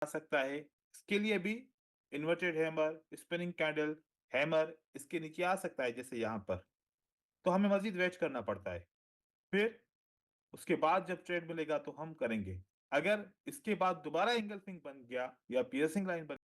सकता है, इसके लिए भी inverted hammer, spinning candle, hammer इसके नीचे आ सकता है जैसे यहाँ पर। तो हमें मजीद वेट करना पड़ता है। फिर उसके बाद जब ट्रेड मिलेगा तो हम करेंगे। अगर इसके बाद दोबारा एंगल्फिंग बन गया या पियर्सिंग लाइन बन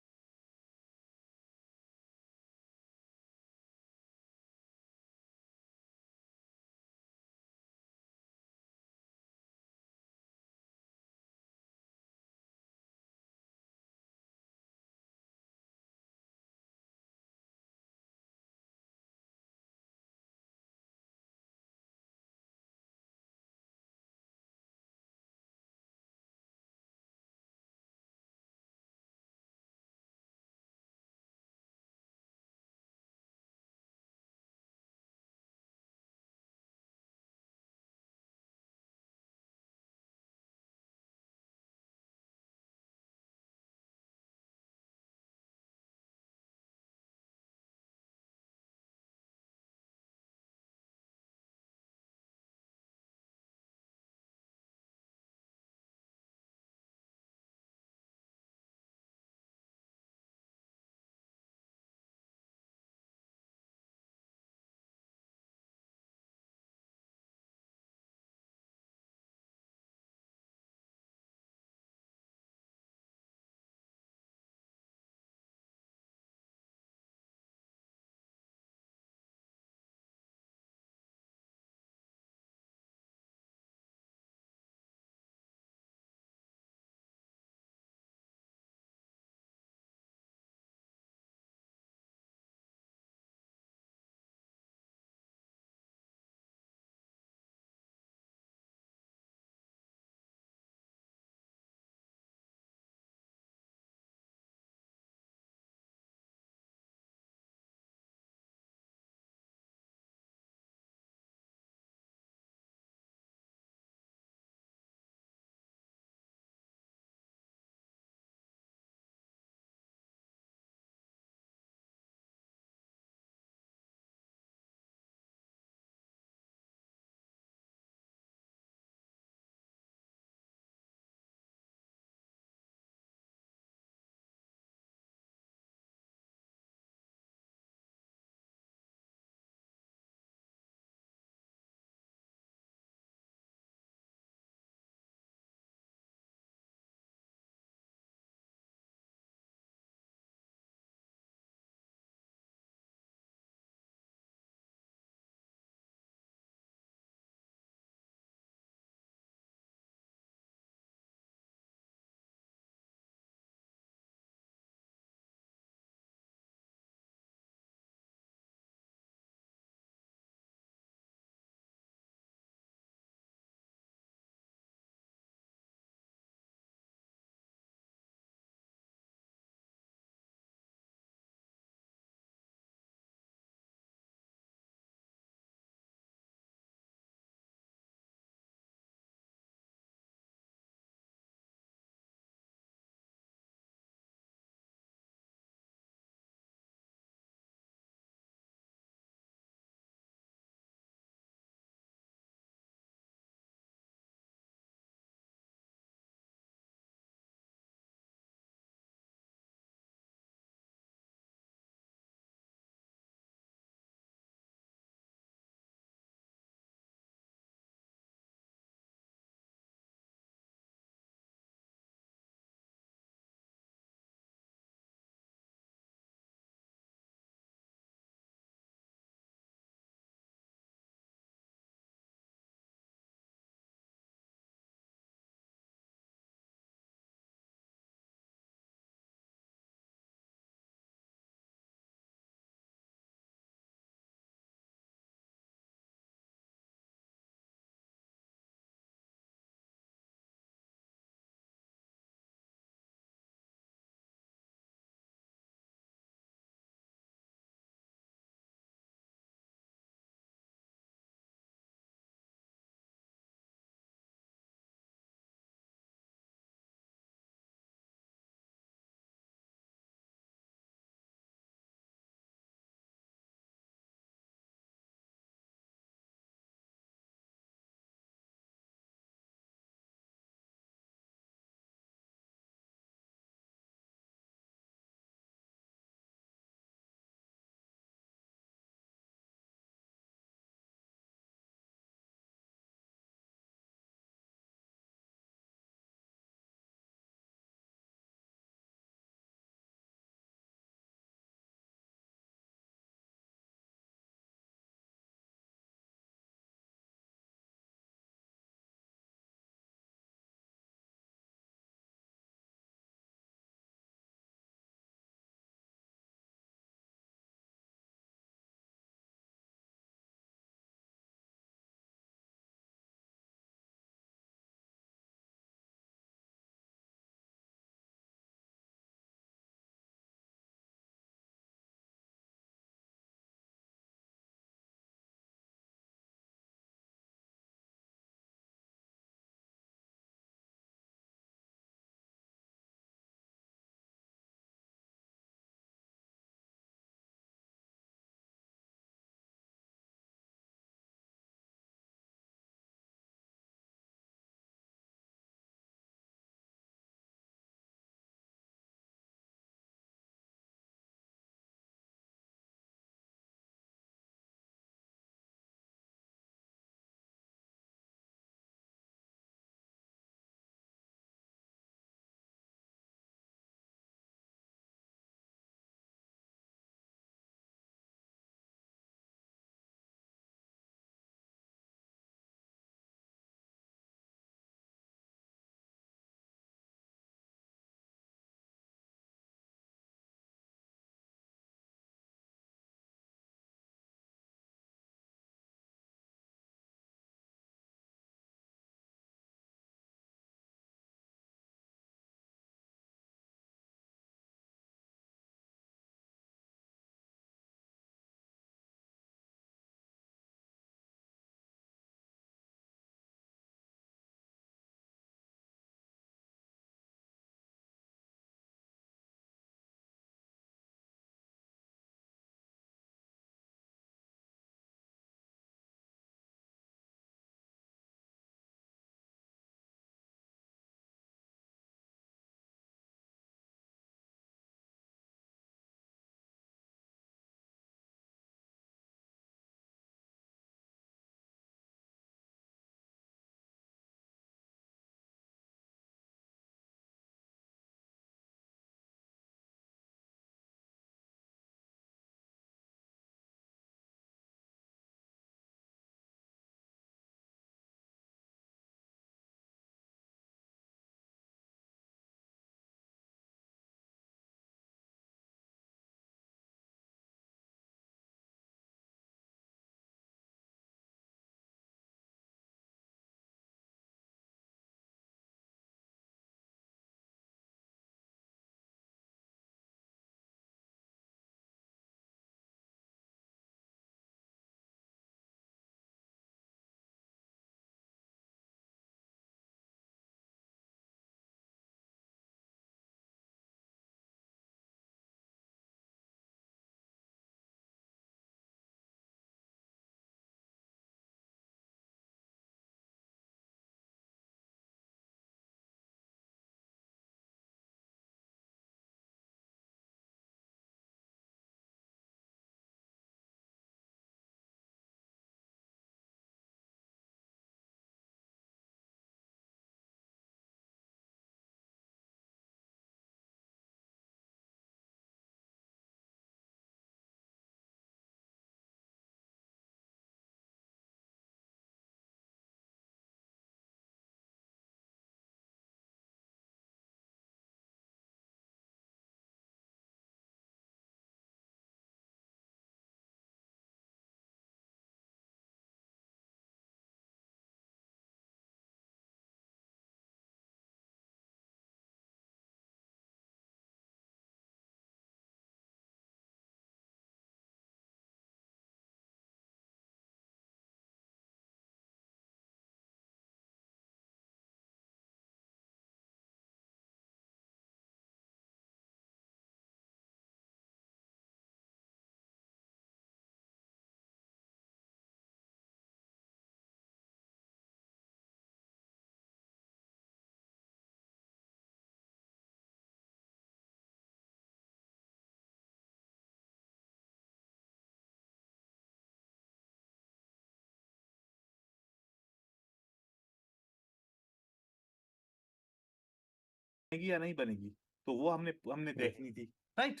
बनेगी या नहीं बनेगी, तो वो हमने हमने देखनी थी, राइट।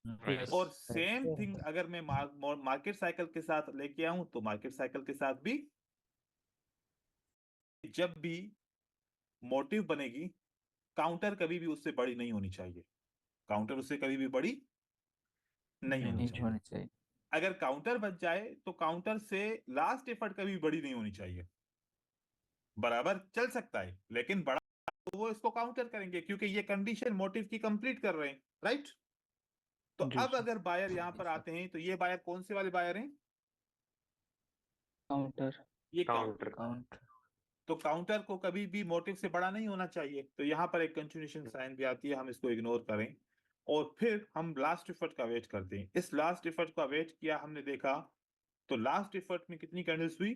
Right. और सेम थिंग अगर मैं मार्केट साइकिल के साथ लेके आऊं, तो मार्केट साइकिल के साथ भी जब भी मोटिव बनेगी, काउंटर कभी भी उससे बड़ी नहीं होनी चाहिए, काउंटर उससे कभी भी बड़ी नहीं होनी चाहिए। चाहिए। अगर काउंटर बच जाए तो काउंटर से लास्ट एफर्ट कभी बड़ी नहीं होनी चाहिए, बराबर चल सकता है लेकिन बड़ा, तो वो इसको काउंटर करेंगे क्योंकि ये कंडीशन मोटिव की कंप्लीट कर रहे हैं, राइट। तो अब अगर बायर यहां पर आते हैं, तो ये बायर कौन से वाले बायर हैं? काउंटर। ये काउंटर। तो काउंटर को कभी भी मोटिव से बड़ा नहीं होना चाहिए, तो यहाँ पर एक कंटिन्यूएशन साइन भी आती है, हम इसको इग्नोर करें और फिर हम लास्ट इफर्ट का वेट करते हैं। इस लास्ट इफर्ट का वेट किया, हमने देखा तो लास्ट इफर्ट में कितनी कैंडल्स हुई?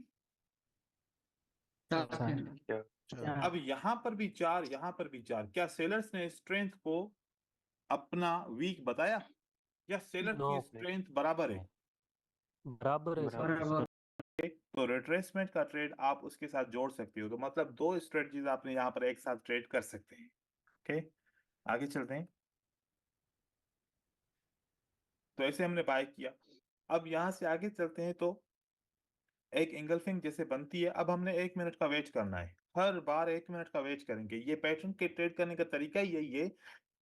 अब यहाँ पर भी 4, यहाँ पर भी 4। क्या सेलर्स ने स्ट्रेंथ को अपना वीक बताया या सेलर की स्ट्रेंथ बराबर है? बराबर है सर। तो रिट्रेसमेंट का ट्रेड आप उसके साथ जोड़ सकते हो, तो मतलब 2 स्ट्रेटजीज आपने यहाँ पर एक साथ ट्रेड कर सकते हैं। ओके, आगे चलते हैं। तो ऐसे हमने बाय किया। अब यहां से आगे चलते हैं, तो एक एंगल्फिंग जैसे बनती है। अब हमने 1 मिनट का वेट करना है, हर बार 1 मिनट का वेट करेंगे। ये पैटर्न के ट्रेड करने का तरीका ही यही है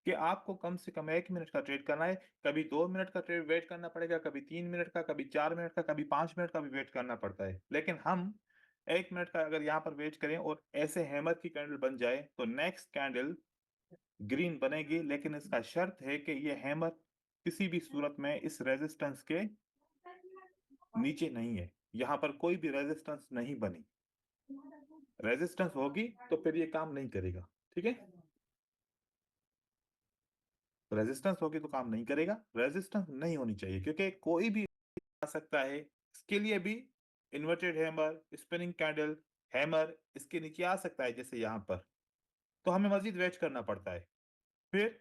कि आपको कम से कम 1 मिनट का ट्रेड करना है। कभी 2 मिनट का ट्रेड वेट करना पड़ेगा, कभी 3 मिनट का, कभी 4 मिनट का, कभी 5 मिनट का भी वेट करना पड़ता है। लेकिन हम 1 मिनट का अगर यहाँ पर वेट करें और ऐसे हैमर की कैंडल बन जाए, तो नेक्स्ट कैंडल ग्रीन बनेगी। लेकिन इसका शर्त है कि ये हैमर किसी भी सूरत में इस रेजिस्टेंस के नीचे नहीं है, यहाँ पर कोई भी रेजिस्टेंस नहीं बनी। रेजिस्टेंस होगी तो फिर ये काम नहीं करेगा, ठीक है। रेजिस्टेंस होगी तो काम नहीं करेगा, रेजिस्टेंस नहीं होनी चाहिए क्योंकि कोई भी आ सकता है। इसके लिए भी inverted hammer, spinning candle, hammer इसके नीचे आ सकता है जैसे यहाँ पर, तो हमें मजीद वेट करना पड़ता है। फिर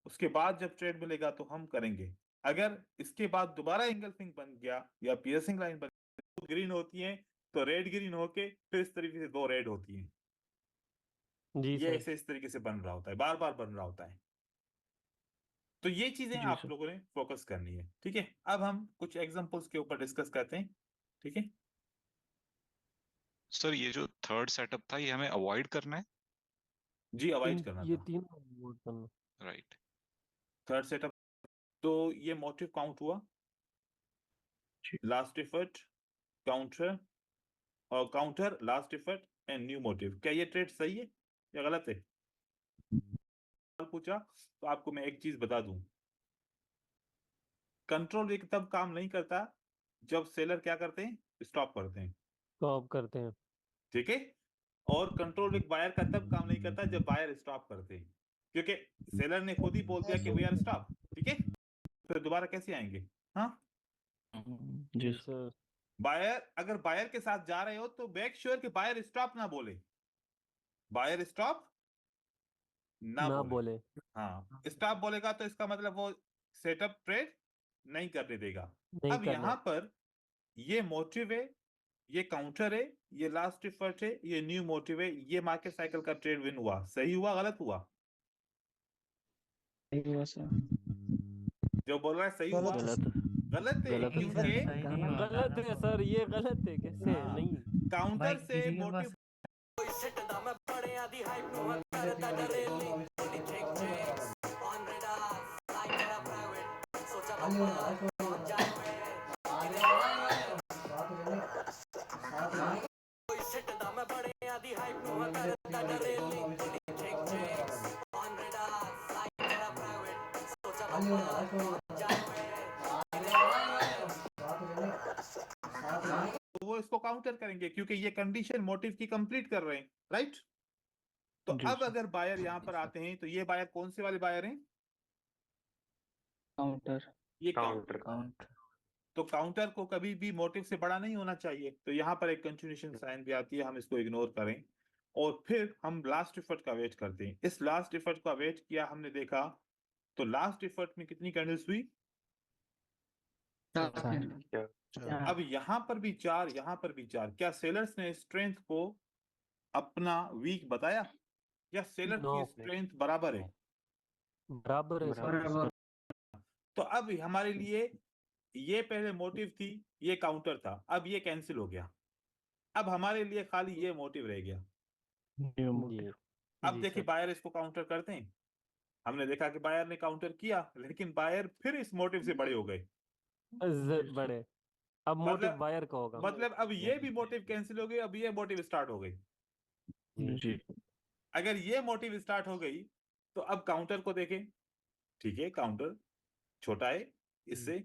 उसके बाद जब ट्रेड मिलेगा तो हम करेंगे। अगर इसके बाद दोबारा एंगल्फिंग बन गया या पियर्सिंग लाइन बन गया, तो ग्रीन होती है, तो रेड ग्रीन होके फिर इस तरीके से 2 रेड होती हैं। ये ऐसे इस तरीके से बन रहा होता है, बार बार बन रहा होता है। तो ये चीजें आप लोगों ने फोकस करनी है, ठीक है। अब हम कुछ एग्जांपल्स के ऊपर डिस्कस करते हैं, ठीक है। सर ये जो थर्ड सेटअप था, ये हमें अवॉइड करना है? जी, अवॉइड करना ये था। 3 राइट। थर्ड सेटअप, तो ये मोटिव काउंट हुआ, लास्ट एफर्ट, काउंटर, और counter, last effort and new motive. क्या ये ट्रेड सही है या गलत है? सवाल पूछा तो आपको मैं एक चीज बता दूं, कंट्रोल एक तब काम नहीं करता जब सेलर क्या करते हैं, स्टॉप करते हैं, स्टॉप करते हैं। ठीक है। और कंट्रोल एक बायर का तब काम नहीं करता जब बायर स्टॉप करते हैं, क्योंकि सेलर ने खुद ही बोल दिया कि वी आर स्टॉप, ठीक है। फिर दोबारा कैसे आएंगे? हाँ, जी सर। बायर, अगर बायर के साथ जा रहे हो तो मेक श्योर कि बायर स्टॉप ना बोले, बायर स्टॉप ना बोले। हाँ, स्टॉप बोलेगा तो इसका मतलब वो सेटअप ट्रेड नहीं करने देगा। नहीं अब करना। यहां पर ये मोटिव है, ये काउंटर है, ये लास्ट एफर्ट है, ये न्यू मोटिव है, ये मार्केट साइकिल का ट्रेड विन हुआ। सही हुआ गलत हुआ? सही हुआ सर। जो बोल रहा है सही हुआ, गलत। गलत है गलत है क्योंकि गलत है सर, ये गलत है। कैसे हाँ, नहीं? काउंटर से मोटिव तो वो इसको काउंटर करेंगे क्योंकि ये कंडीशन मोटिव की कंप्लीट कर रहे हैं, राइट। तो अब अगर बायर यहां पर आते हैं, तो ये बायर कौन से वाले बायर हैं? काउंटर। ये काउंटर। तो काउंटर को कभी भी मोटिव से बड़ा नहीं होना चाहिए, तो यहाँ पर एक कंटिन्यूएशन साइन भी आती है, हम इसको इग्नोर करें और फिर हम लास्ट इफर्ट का वेट करते हैं। इस लास्ट इफर्ट का वेट किया, हमने देखा तो लास्ट इफर्ट में कितनी कैंडल्स हुई? अब यहाँ पर भी 4, यहाँ पर भी 4। क्या सेलर्स ने स्ट्रेंथ को अपना वीक बताया या सेलर नो की स्ट्रेंथ बराबर है? बराबर है सर। बराबर। तो अब हमारे लिए ये पहले मोटिव थी, ये काउंटर था, अब ये कैंसिल हो गया, अब हमारे लिए खाली ये मोटिव रह गया। न्यू जी मोटिव। अब जी देखिए सर। बायर इसको काउंटर करते हैं, हमने देखा कि बायर ने काउंटर किया, लेकिन बायर फिर इस मोटिव से बड़े हो गए। बड़े, अब मोटिव मतलब बायर का होगा। मतलब अब ये भी मोटिव कैंसिल हो गई, अब ये मोटिव स्टार्ट हो गई। जी। अगर ये मोटिव स्टार्ट हो गई तो अब काउंटर को देखें, ठीक है काउंटर छोटा है इससे,